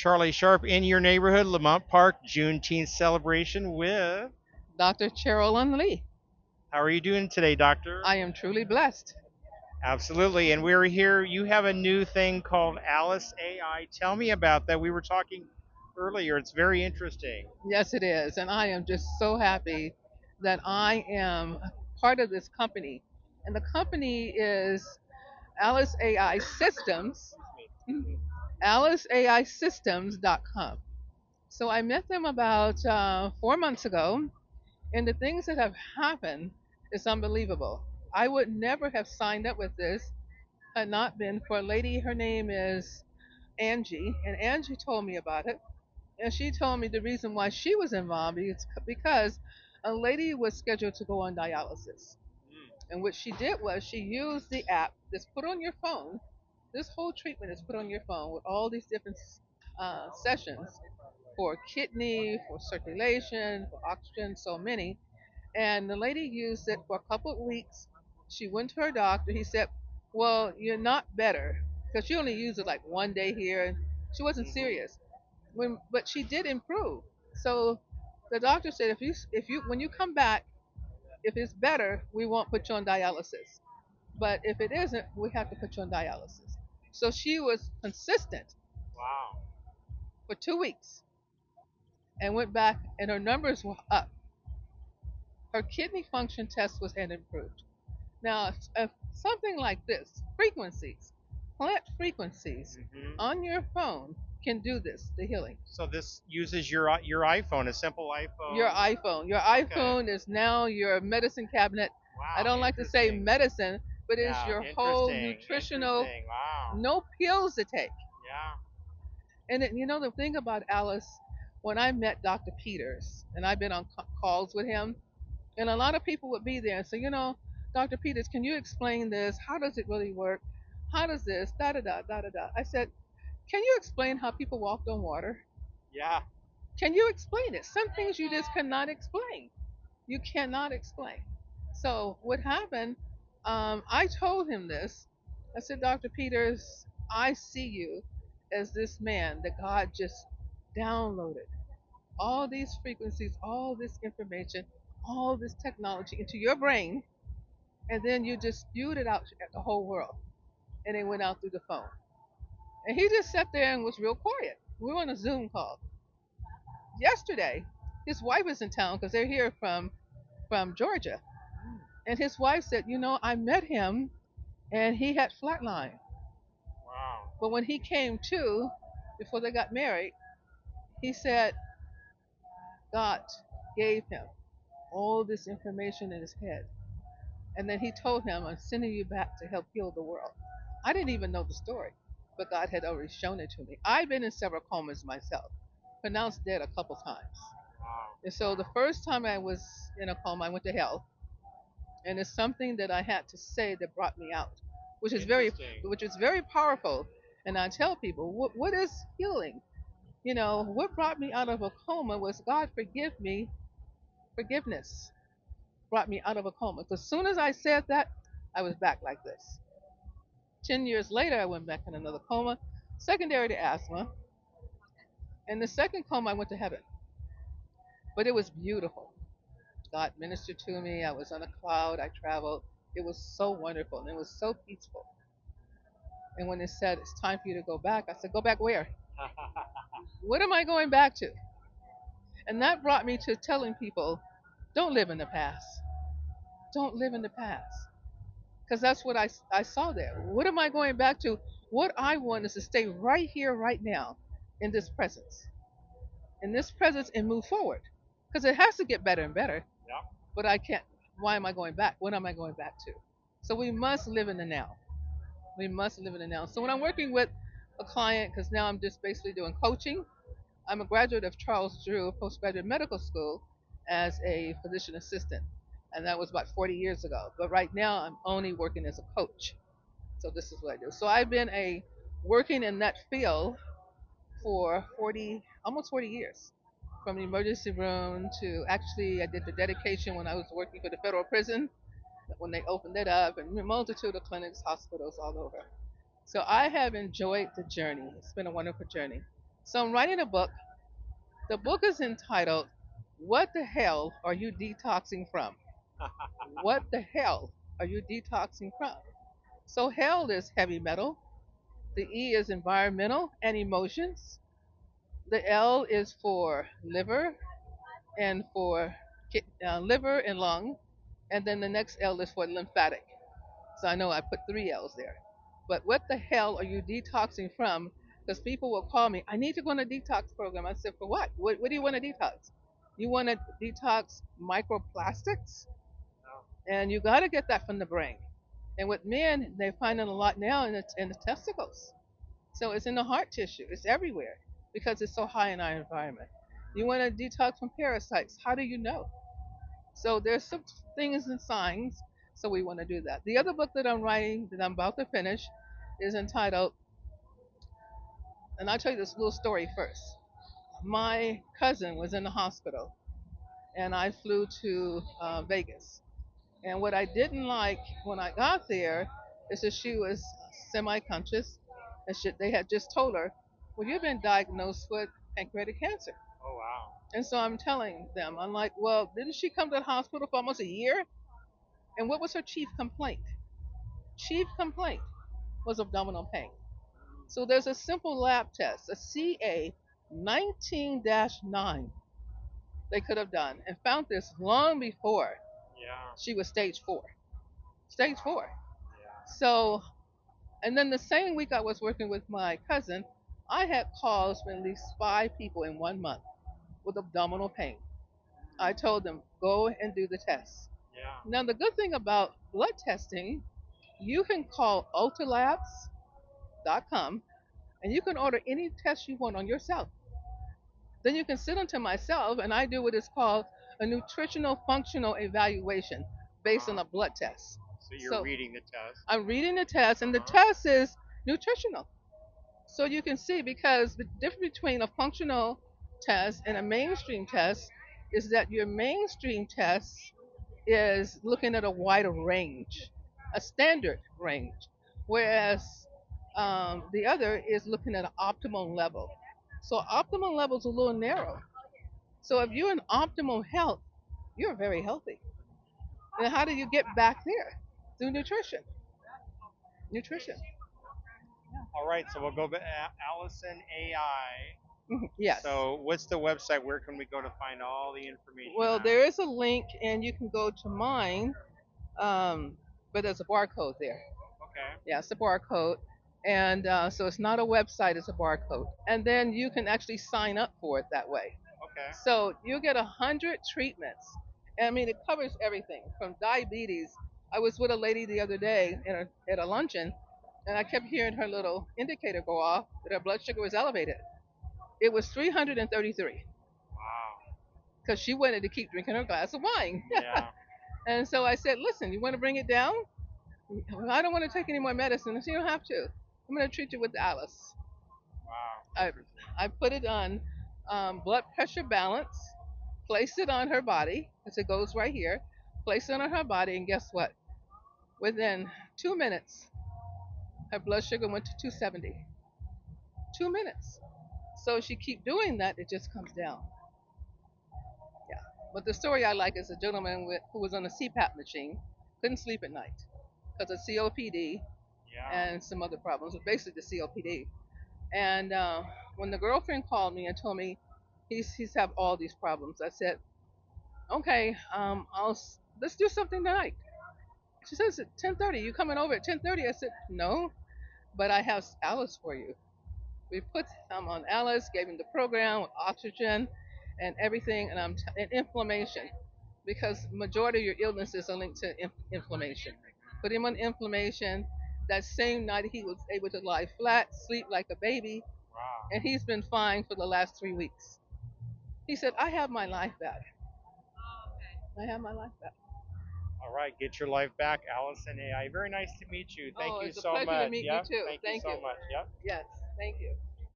Charlie Sharp in your neighborhood, Leimert Park Juneteenth celebration with. Dr. Cherilyn Lee. How are you doing today, Doctor? I am truly blessed. Absolutely. And we're here. You have a new thing called Alice AI. Tell me about that. We were talking earlier. It's very interesting. Yes, it is. And I am just so happy that I am part of this company. And the company is Alice AI Systems, aliceaisystems.com. So I met them about 4 months ago, and the things that have happened is unbelievable. I would never have signed up with this had not been for a lady. Her name is Angie, and Angie told me about it. And she told me the reason why she was involved is because a lady was scheduled to go on dialysis. And what she did was she used the app that's put on your phone. This whole treatment is put on your phone with all these different sessions for kidney, for circulation, for oxygen, so many. And the lady used it for a couple of weeks. She went to her doctor. He said, "Well, you're not better," because she only used it like one day here, and she wasn't serious. But she did improve. So the doctor said, if you when you come back, if it's better, we won't put you on dialysis. But if it isn't, we have to put you on dialysis. So she was consistent Wow. for 2 weeks and went back, and her numbers were up. Her kidney function test was and improved. Now, if something like this, frequencies, plant frequencies Hmm. on your phone can do this, the healing. So this uses your iPhone, a simple Your iPhone. iPhone. Your Okay. iPhone is now your medicine cabinet. I Wow. don't like to say Interesting. medicine, but it's Yeah. your whole Interesting. nutritional, Interesting. Wow. no pills to take. Yeah. And the thing about Alice, when I met Dr. Peters, and I've been on calls with him, and a lot of people would be there and say, Dr. Peters, can you explain this? How does it really work? How does this? Da da da da da da. I said, can you explain how people walked on water? Yeah. Can you explain it? Some things you just cannot explain. You cannot explain. So what happened? I told him this. I said, Dr. Peters, I see you as this man that God just downloaded all these frequencies, all this information, all this technology into your brain, and then you just spewed it out at the whole world, and it went out through the phone. And he just sat there and was real quiet. We were on a Zoom call yesterday. His wife is in town because they're here from Georgia. And his wife said, I met him and he had flatline. Wow. But when he came to, before they got married, he said God gave him all this information in his head. And then he told him, I'm sending you back to help heal the world. I didn't even know the story, but God had already shown it to me. I've been in several comas myself, pronounced dead a couple times. Wow. And so the first time I was in a coma, I went to hell. And it's something that I had to say that brought me out, which is very, Interesting. which is very powerful. And I tell people, what is healing? What brought me out of a coma was God forgive me, forgiveness brought me out of a coma. Because as soon as I said that, I was back like this. 10 years later, I went back in another coma, secondary to asthma. And the second coma, I went to heaven. But it was beautiful. God ministered to me. I was on a cloud. I traveled. It was so wonderful and it was so peaceful. And when they said it's time for you to go back, I said, go back where? What am I going back to? And that brought me to telling people, don't live in the past. Don't live in the past. Because that's what I saw there. What am I going back to? What I want is to stay right here, right now, in this presence. In this presence and move forward. Because it has to get better and better. Yeah. But I can't. Why am I going back? What am I going back to? So we must live in the now. We must live in the now. So when I'm working with a client, because now I'm just basically doing coaching, I'm a graduate of Charles Drew Postgraduate Medical School as a physician assistant. And that was about 40 years ago. But right now I'm only working as a coach. So this is what I do. So I've been a working in that field for 40, almost 40 years. From the emergency room to actually, I did the dedication when I was working for the federal prison when they opened it up, and a multitude of clinics, hospitals all over. So I have enjoyed the journey. It's been a wonderful journey. So I'm writing a book. The book is entitled, What the Hell Are You Detoxing From? What the hell are you detoxing from? So, hell is heavy metal. The E is environmental and emotions. The L is for liver and for liver and lung. And then the next L is for lymphatic. So I know I put three L's there. But what the hell are you detoxing from? Because people will call me, I need to go on a detox program. I said, for what? What do you want to detox? You want to detox microplastics? And you got to get that from the brain. And with men, they're finding a lot now in the testicles. So it's in the heart tissue. It's everywhere because it's so high in our environment. You want to detox from parasites. How do you know? So there's some things and signs. So we want to do that. The other book that I'm writing that I'm about to finish is entitled, and I'll tell you this little story first. My cousin was in the hospital, and I flew to Vegas. And what I didn't like when I got there is that she was semi-conscious, and they had just told her, "Well, you've been diagnosed with pancreatic cancer." Oh wow. And so I'm telling them, I'm like, "Well, didn't she come to the hospital for almost a year? And what was her chief complaint? Chief complaint was abdominal pain." So there's a simple lab test, a CA 19-9 they could have done and found this long before Yeah. she was stage 4. Stage 4. Yeah. So, and then the same week I was working with my cousin, I had calls from at least 5 people in 1 month with abdominal pain. I told them, go and do the test. Yeah. Now, the good thing about blood testing, you can call ultralabs.com and you can order any test you want on yourself. Then you can sit onto myself and I do what is called a nutritional functional evaluation based on Uh-huh. a blood test. So you're So reading the test. I'm reading the test, and the Uh-huh. test is nutritional. So you can see because the difference between a functional test and a mainstream test is that your mainstream test is looking at a wider range, a standard range, whereas the other is looking at an optimal level. So optimal level is a little narrow. So if you're in optimal health, you're very healthy. And how do you get back there? Through nutrition. Nutrition. All right, so we'll go back. Allison AI. Yes. So, what's the website? Where can we go to find all the information Well, out? there is a link, and you can go to mine, but there's a barcode there. Okay. Yeah, it's a barcode. And so it's not a website, it's a barcode. And then you can actually sign up for it that way. Okay. So you get 100 treatments. And I mean, it covers everything from diabetes. I was with a lady the other day at a luncheon, and I kept hearing her little indicator go off that her blood sugar was elevated. It was 333 Wow. because she wanted to keep drinking her glass of wine. Yeah. And so I said, listen, you want to bring it down? I don't want to take any more medicine. So you don't have to. I'm going to treat you with Alice. Wow. I, I put it on blood pressure balance, placed it on her body, because it goes right here, placed it on her body, and guess what? Within 2 minutes, her blood sugar went to 270. 2 minutes. So she keep doing that, it just comes down. Yeah. But the story I like is a gentleman who was on a CPAP machine, couldn't sleep at night because of COPD Yeah. and some other problems, but basically the COPD. And when the girlfriend called me and told me he's have all these problems, I said, okay, let's do something tonight. She says at 10:30. You coming over at 10:30? I said no, but I have Alice for you. We put him on Alice, gave him the program with oxygen and everything, and inflammation, because majority of your illnesses are linked to inflammation. Put him on inflammation. That same night he was able to lie flat, sleep like a baby, Wow. and he's been fine for the last 3 weeks. He said, "I have my life back. I have my life back." All right, get your life back, Allison AI. Very nice to meet you. Thank Oh, you it's a so pleasure to much. meet you Yep. too. Thank you Thank so you. much. Yep. Yes, thank you.